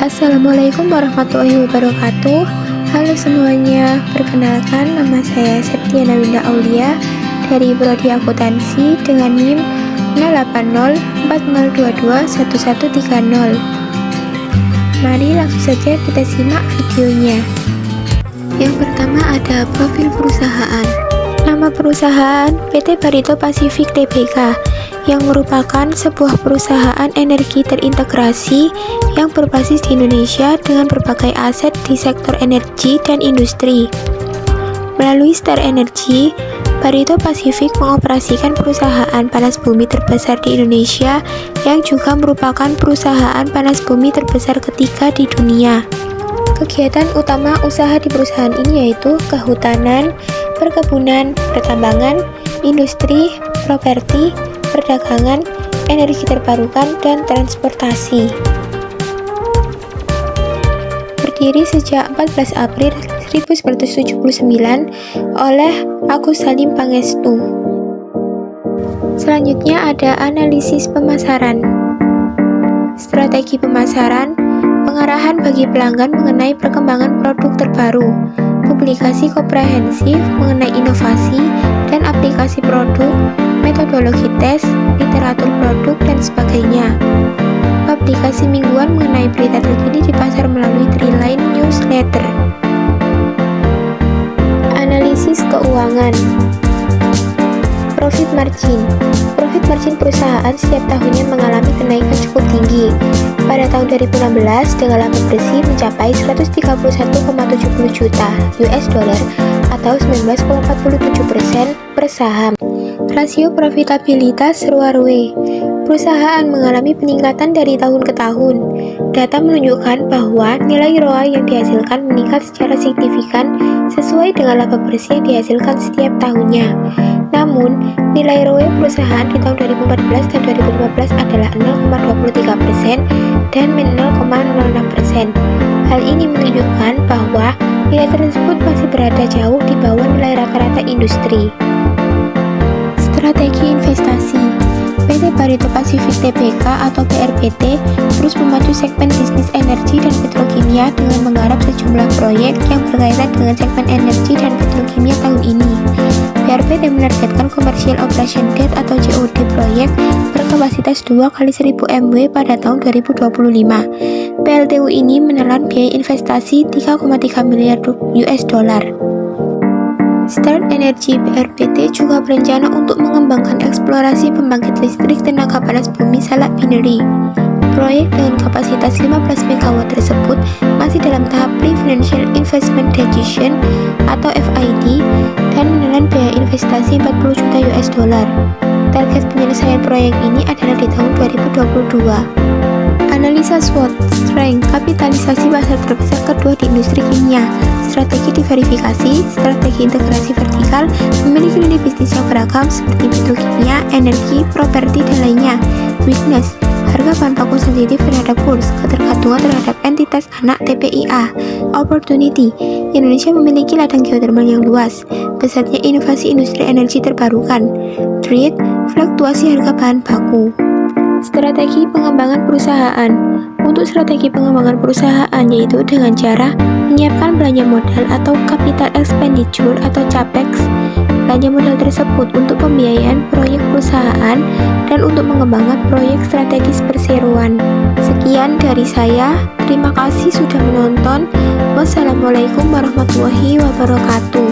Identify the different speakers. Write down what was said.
Speaker 1: Assalamualaikum warahmatullahi wabarakatuh. Halo semuanya, perkenalkan nama saya Septiana Winda Aulia dari Prodi Akuntansi dengan NIM 08040221130. Mari langsung saja kita simak videonya. Yang pertama ada profil perusahaan. Nama perusahaan PT Barito Pacific Tbk, yang merupakan sebuah perusahaan energi terintegrasi yang berbasis di Indonesia dengan berbagai aset di sektor energi dan industri. Melalui Star Energy, Barito Pacific mengoperasikan perusahaan panas bumi terbesar di Indonesia yang juga merupakan perusahaan panas bumi terbesar ketiga di dunia. Kegiatan utama usaha di perusahaan ini yaitu kehutanan, perkebunan, pertambangan, industri, properti, perdagangan, energi terbarukan, dan transportasi. Berdiri sejak 14 April 1979 oleh Agus Salim Pangestu. Selanjutnya ada analisis pemasaran. Strategi pemasaran, pengarahan bagi pelanggan mengenai perkembangan produk terbaru, publikasi komprehensif mengenai inovasi dan aplikasi produk, metodologi tes, literatur produk, dan sebagainya. Publikasi mingguan mengenai berita terkini di pasar melalui Triline Newsletter. Analisis keuangan. Profit margin. Profit margin perusahaan setiap tahunnya mengalami kenaikan cukup tinggi. Pada tahun 2016, dengan laba bersih mencapai 131,70 juta US dollar atau 19,47% per saham. Rasio profitabilitas ROE. Perusahaan mengalami peningkatan dari tahun ke tahun. Data menunjukkan bahwa nilai ROA yang dihasilkan meningkat secara signifikan sesuai dengan laba bersih yang dihasilkan setiap tahunnya. Namun, nilai ROE perusahaan di tahun 2014 dan 2015 adalah 0,23% dan 0,06%. Hal ini menunjukkan bahwa nilai tersebut masih berada jauh di bawah nilai rata-rata industri. Strategi investasi. PT Barito Pacific Tbk atau BRPT terus memacu segmen bisnis energi dan petrokimia dengan menggarap sejumlah proyek yang berkaitan dengan segmen energi dan petrokimia tahun ini. BRPT menargetkan Commercial Operation Date atau COD proyek berkapasitas 2x1000 MW pada tahun 2025. PLTU ini menelan biaya investasi 3,3 miliar US dollar. Star Energy BRPT juga berencana untuk mengembangkan eksplorasi pembangkit listrik tenaga panas bumi Salak Bineri. Proyek dengan kapasitas 15 MW tersebut masih dalam tahap Pre-Financial Investment Decision atau FID dan menelan biaya investasi 40 juta US dollar. Target penyelesaian proyek ini adalah di tahun 2022. Analisa SWOT, strength, kapitalisasi pasar terbesar kedua di industri kimia, strategi diverifikasi, strategi integrasi vertikal, memiliki lini bisnis yang beragam seperti petrokimia, energi, properti, dan lainnya. Weakness, harga bahan baku sensitif terhadap kurs, ketergantungan terhadap entitas anak TPIA. Opportunity, Indonesia memiliki ladang geotermal yang luas, besarnya inovasi industri energi terbarukan. Threat, fluktuasi harga bahan baku. Strategi pengembangan perusahaan. Untuk strategi pengembangan perusahaan yaitu dengan cara menyiapkan belanja modal atau capital expenditure atau CAPEX. Belanja modal tersebut untuk pembiayaan proyek perusahaan dan untuk mengembangkan proyek strategis perseroan. Sekian dari saya. Terima kasih sudah menonton. Wassalamualaikum warahmatullahi wabarakatuh.